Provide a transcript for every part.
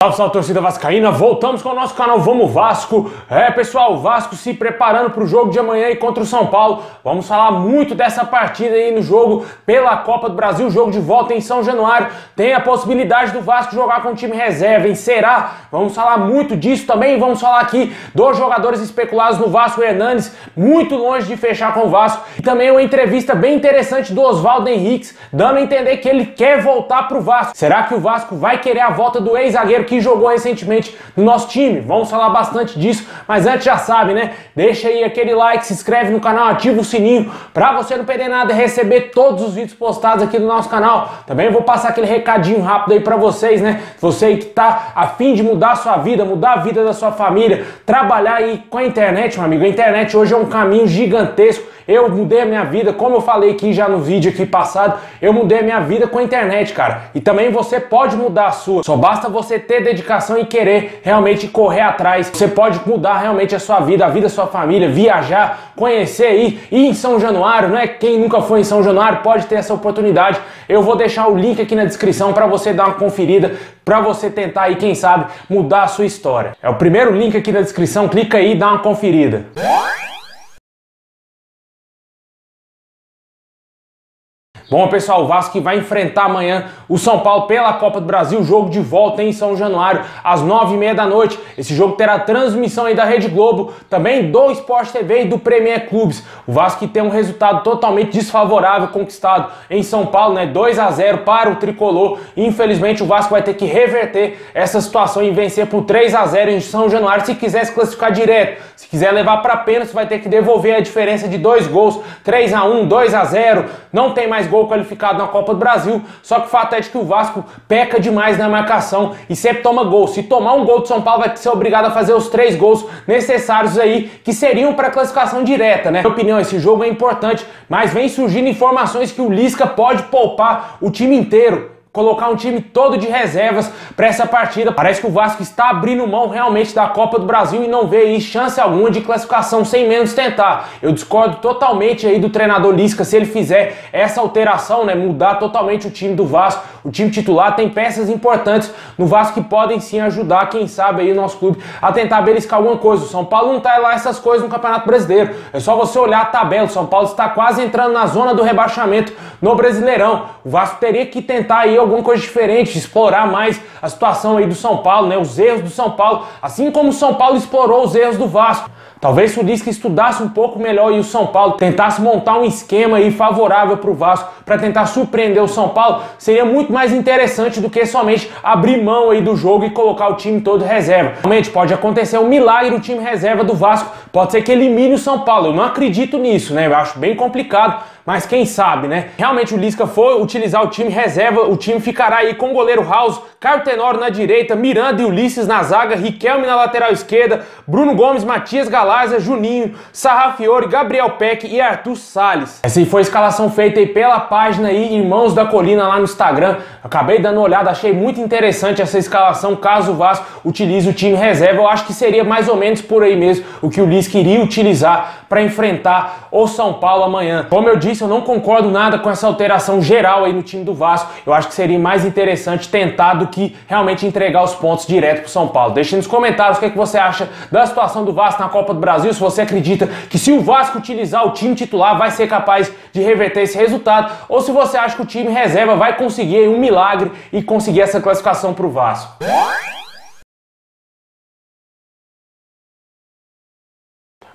Salve, salve, torcida vascaína, voltamos com o nosso canal Vamos Vasco. Pessoal, o Vasco se preparando para o jogo de amanhã aí contra o São Paulo. Vamos falar muito dessa partida aí no jogo pela Copa do Brasil, jogo de volta em São Januário. Tem a possibilidade do Vasco jogar com o time reserva, hein? Será? Vamos falar muito disso também. Vamos falar aqui dos jogadores especulados no Vasco. O Hernanes, muito longe de fechar com o Vasco. E também uma entrevista bem interessante do Oswaldo Henriques, dando a entender que ele quer voltar para o Vasco. Será que o Vasco vai querer a volta do ex-zagueiro que jogou recentemente no nosso time? Vamos falar bastante disso, mas antes já sabe, né? Deixa aí aquele like, se inscreve no canal, ativa o sininho pra você não perder nada e receber todos os vídeos postados aqui no nosso canal. Também vou passar aquele recadinho rápido aí pra vocês, né? Você aí que tá a fim de mudar a sua vida, mudar a vida da sua família, trabalhar aí com a internet, meu amigo. A internet hoje é um caminho gigantesco. Eu mudei a minha vida, como eu falei aqui já no vídeo aqui passado, eu mudei a minha vida com a internet, cara. E também você pode mudar a sua. Só basta você ter dedicação e querer realmente correr atrás. Você pode mudar realmente a sua vida, a vida da sua família, viajar, conhecer aí, ir em São Januário, não é? Quem nunca foi em São Januário pode ter essa oportunidade. Eu vou deixar o link aqui na descrição para você dar uma conferida, para você tentar aí, quem sabe, mudar a sua história. É o primeiro link aqui na descrição, clica aí e dá uma conferida. Bom, pessoal, o Vasco que vai enfrentar amanhã o São Paulo pela Copa do Brasil, jogo de volta em São Januário, às 9h30 da noite. Esse jogo terá transmissão aí da Rede Globo, também do Sport TV e do Premier Clubes. O Vasco que tem um resultado totalmente desfavorável conquistado em São Paulo, né? 2-0 para o Tricolor. Infelizmente, o Vasco vai ter que reverter essa situação e vencer por 3-0 em São Januário se quiser se classificar direto. Se quiser levar para pênalti, vai ter que devolver a diferença de 2 gols, 3-1, 2-0. Não tem mais gol qualificado na Copa do Brasil, só que o fato é de que o Vasco peca demais na marcação e sempre toma gol. Se tomar um gol do São Paulo, vai ser obrigado a fazer os 3 gols necessários aí, que seriam para classificação direta, né? Na minha opinião, esse jogo é importante, mas vem surgindo informações que o Lisca pode poupar o time inteiro, colocar um time todo de reservas para essa partida. Parece que o Vasco está abrindo mão realmente da Copa do Brasil e não vê aí chance alguma de classificação sem menos tentar. Eu discordo totalmente aí do treinador Lisca se ele fizer essa alteração, né, mudar totalmente o time do Vasco. O time titular tem peças importantes no Vasco que podem sim ajudar, quem sabe aí o nosso clube a tentar beliscar alguma coisa. O São Paulo não tá lá essas coisas no Campeonato Brasileiro. É só você olhar a tabela. O São Paulo está quase entrando na zona do rebaixamento no Brasileirão. O Vasco teria que tentar aí alguma coisa diferente, explorar mais a situação aí do São Paulo, né? Os erros do São Paulo, assim como o São Paulo explorou os erros do Vasco. Talvez se o Lisca estudasse um pouco melhor e o São Paulo tentasse montar um esquema aí favorável para o Vasco para tentar surpreender o São Paulo, seria muito mais interessante do que somente abrir mão aí do jogo e colocar o time todo reserva. Realmente pode acontecer um milagre, o time reserva do Vasco pode ser que elimine o São Paulo. Eu não acredito nisso, né? Eu acho bem complicado, mas quem sabe, né? Realmente o Lisca for utilizar o time reserva, o time ficará aí com o goleiro House, Caio Tenório na direita, Miranda e Ulisses na zaga, Riquelme na lateral esquerda, Bruno Gomes, Matias Galarza, Juninho, Sarrafiore, Gabriel Peck e Arthur Salles. Essa aí foi a escalação feita aí pela página aí Irmãos da Colina lá no Instagram. Acabei dando uma olhada, achei muito interessante essa escalação caso o Vasco utilize o time reserva. Eu acho que seria mais ou menos por aí mesmo o que o Lisca iria utilizar para enfrentar o São Paulo amanhã. Como eu disse, eu não concordo nada com essa alteração geral aí no time do Vasco. Eu acho que seria mais interessante tentar do que realmente entregar os pontos direto para o São Paulo. Deixe nos comentários o que você acha da situação do Vasco na Copa do Brasil, se você acredita que se o Vasco utilizar o time titular vai ser capaz de reverter esse resultado, ou se você acha que o time reserva vai conseguir um milagre e conseguir essa classificação para o Vasco.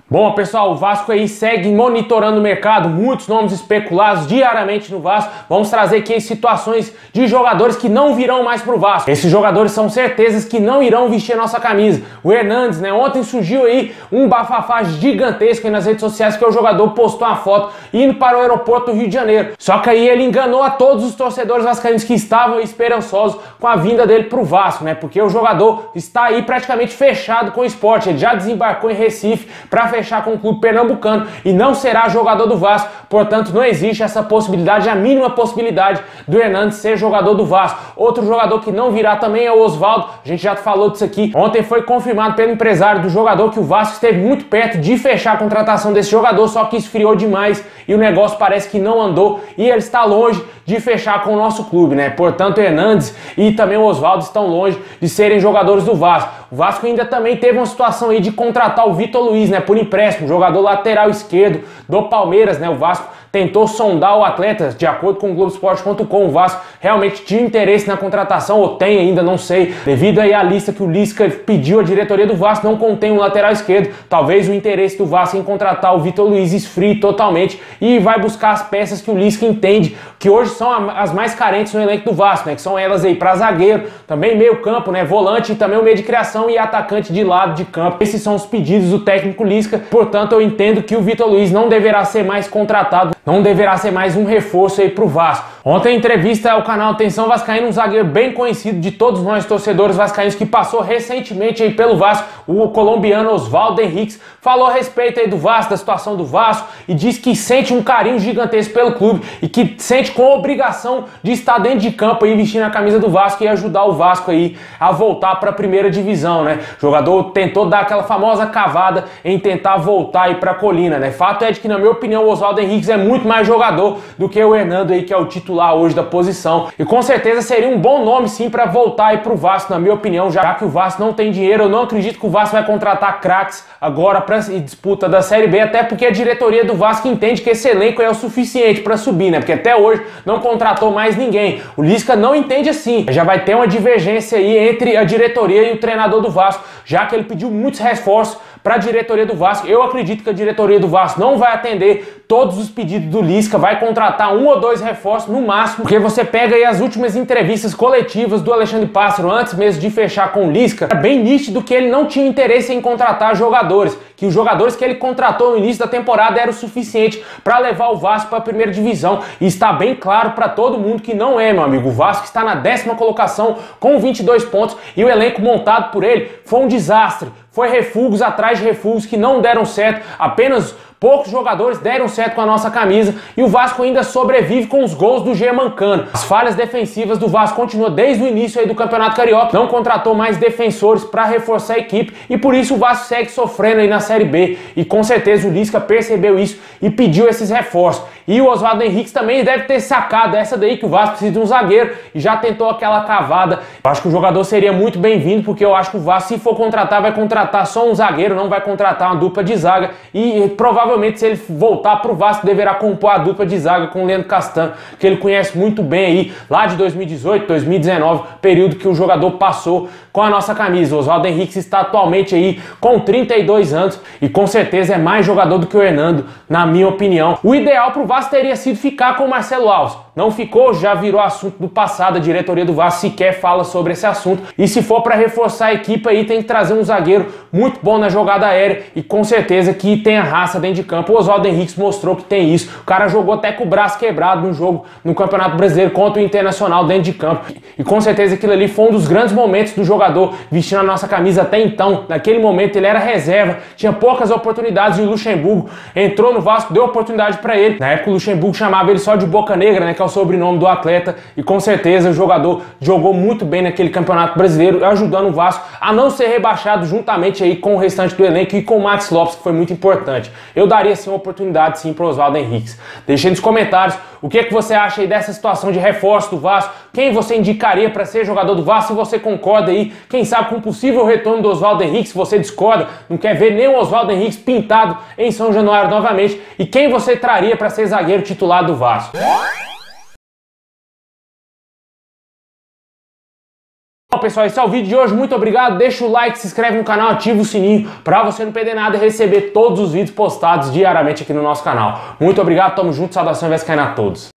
Bom, pessoal, o Vasco aí segue monitorando o mercado, muitos nomes especulados diariamente no Vasco. Vamos trazer aqui situações de jogadores que não virão mais pro Vasco. Esses jogadores são certezas que não irão vestir a nossa camisa. O Hernanes, né? Ontem surgiu aí um bafafá gigantesco aí nas redes sociais que o jogador postou uma foto indo para o aeroporto do Rio de Janeiro. Só que aí ele enganou a todos os torcedores vascaínos que estavam esperançosos com a vinda dele pro Vasco, né? Porque o jogador está aí praticamente fechado com o Sport. Ele já desembarcou em Recife para fechar com o clube pernambucano e não será jogador do Vasco. Portanto, não existe essa possibilidade, a mínima possibilidade do Hernandes ser jogador do Vasco. Outro jogador que não virá também é o Osvaldo. A gente já falou disso aqui. Ontem foi confirmado pelo empresário do jogador que o Vasco esteve muito perto de fechar a contratação desse jogador, só que esfriou demais e o negócio parece que não andou e ele está longe de fechar com o nosso clube, né? Portanto, o Hernandes e também o Osvaldo estão longe de serem jogadores do Vasco. O Vasco ainda também teve uma situação aí de contratar o Vitor Luiz, né? Por empréstimo, jogador lateral esquerdo do Palmeiras, né? O Vasco tentou sondar o atleta, de acordo com o Globoesporte.com. O Vasco realmente tinha interesse na contratação, ou tem ainda, não sei. Devido aí à lista que o Lisca pediu à diretoria do Vasco, não contém um lateral esquerdo. Talvez o interesse do Vasco em contratar o Vitor Luiz esfrie totalmente e vai buscar as peças que o Lisca entende que hoje são as mais carentes no elenco do Vasco, né? Que são elas aí para zagueiro, também meio campo, né? Volante e também o meio de criação e atacante de lado de campo. Esses são os pedidos do técnico Lisca. Portanto, eu entendo que o Vitor Luiz não deverá ser mais contratado, não deverá ser mais um reforço aí pro Vasco. Ontem, em entrevista ao canal Atenção Vascaíno, um zagueiro bem conhecido de todos nós torcedores vascaínos que passou recentemente aí pelo Vasco, o colombiano Osvaldo Henriques, falou a respeito aí do Vasco, da situação do Vasco e disse que sente um carinho gigantesco pelo clube e que sente com a obrigação de estar dentro de campo aí vestindo a camisa do Vasco e ajudar o Vasco aí a voltar para a primeira divisão, né? O jogador tentou dar aquela famosa cavada em tentar voltar aí para a colina, né? Fato é de que, na minha opinião, o Osvaldo Henriques é muito mais jogador do que o Hernando aí, que é o titular hoje da posição. E com certeza seria um bom nome sim para voltar aí pro Vasco, na minha opinião, já que o Vasco não tem dinheiro. Eu não acredito que o Vasco vai contratar craques agora para disputa da Série B, até porque a diretoria do Vasco entende que esse elenco é o suficiente para subir, né? Porque até hoje não contratou mais ninguém. O Lisca não entende assim. Já vai ter uma divergência aí entre a diretoria e o treinador do Vasco, já que ele pediu muitos reforços para a diretoria do Vasco. Eu acredito que a diretoria do Vasco não vai atender todos os pedidos do Lisca, vai contratar 1 ou 2 reforços no máximo, porque você pega aí as últimas entrevistas coletivas do Alexandre Pássaro antes mesmo de fechar com o Lisca, é bem nítido que ele não tinha interesse em contratar jogadores, que os jogadores que ele contratou no início da temporada eram o suficiente para levar o Vasco para a primeira divisão, e está bem claro para todo mundo que não é, meu amigo. O Vasco está na 10ª colocação com 22 pontos e o elenco montado por ele foi um desastre. Foi refugos atrás de refugos que não deram certo, apenas poucos jogadores deram certo com a nossa camisa e o Vasco ainda sobrevive com os gols do Germancano. As falhas defensivas do Vasco continuam desde o início aí do Campeonato Carioca, não contratou mais defensores para reforçar a equipe e por isso o Vasco segue sofrendo aí na Série B e com certeza o Lisca percebeu isso e pediu esses reforços. E o Osvaldo Henriques também deve ter sacado essa daí, que o Vasco precisa de um zagueiro e já tentou aquela cavada. Eu acho que o jogador seria muito bem-vindo, porque eu acho que o Vasco, se for contratar, vai contratar só um zagueiro, não vai contratar uma dupla de zaga e provavelmente se ele voltar pro Vasco deverá compor a dupla de zaga com o Leandro Castan, que ele conhece muito bem aí, lá de 2018, 2019, período que o jogador passou com a nossa camisa. O Osvaldo Henriques está atualmente aí com 32 anos e com certeza é mais jogador do que o Hernando, na minha opinião. O ideal pro Vasco teria sido ficar com o Marcelo Alves. Não ficou, já virou assunto do passado, a diretoria do Vasco sequer fala sobre esse assunto. E se for para reforçar a equipe aí, tem que trazer um zagueiro muito bom na jogada aérea e com certeza que tem a raça dentro de campo. O Osvaldo Henriques mostrou que tem isso. O cara jogou até com o braço quebrado no jogo no Campeonato Brasileiro contra o Internacional dentro de campo. E com certeza aquilo ali foi um dos grandes momentos do jogador vestindo a nossa camisa até então. Naquele momento ele era reserva, tinha poucas oportunidades e o Luxemburgo entrou no Vasco, deu oportunidade para ele. Na época o Luxemburgo chamava ele só de Boca Negra, né, que é o sobrenome do atleta, e com certeza o jogador jogou muito bem naquele Campeonato Brasileiro, ajudando o Vasco a não ser rebaixado juntamente aí com o restante do elenco e com o Max Lopes, que foi muito importante. Eu daria sim uma oportunidade sim para o Osvaldo Henriques. Deixe aí nos comentários o que você acha aí dessa situação de reforço do Vasco, quem você indicaria para ser jogador do Vasco, se você concorda aí, quem sabe com o possível retorno do Osvaldo Henriques, se você discorda, não quer ver nem o Osvaldo Henriques pintado em São Januário novamente, e quem você traria para ser zagueiro titular do Vasco. Bom, pessoal, esse é o vídeo de hoje. Muito obrigado. Deixa o like, se inscreve no canal, ativa o sininho para você não perder nada e receber todos os vídeos postados diariamente aqui no nosso canal. Muito obrigado, tamo junto, saudação vascaína a todos.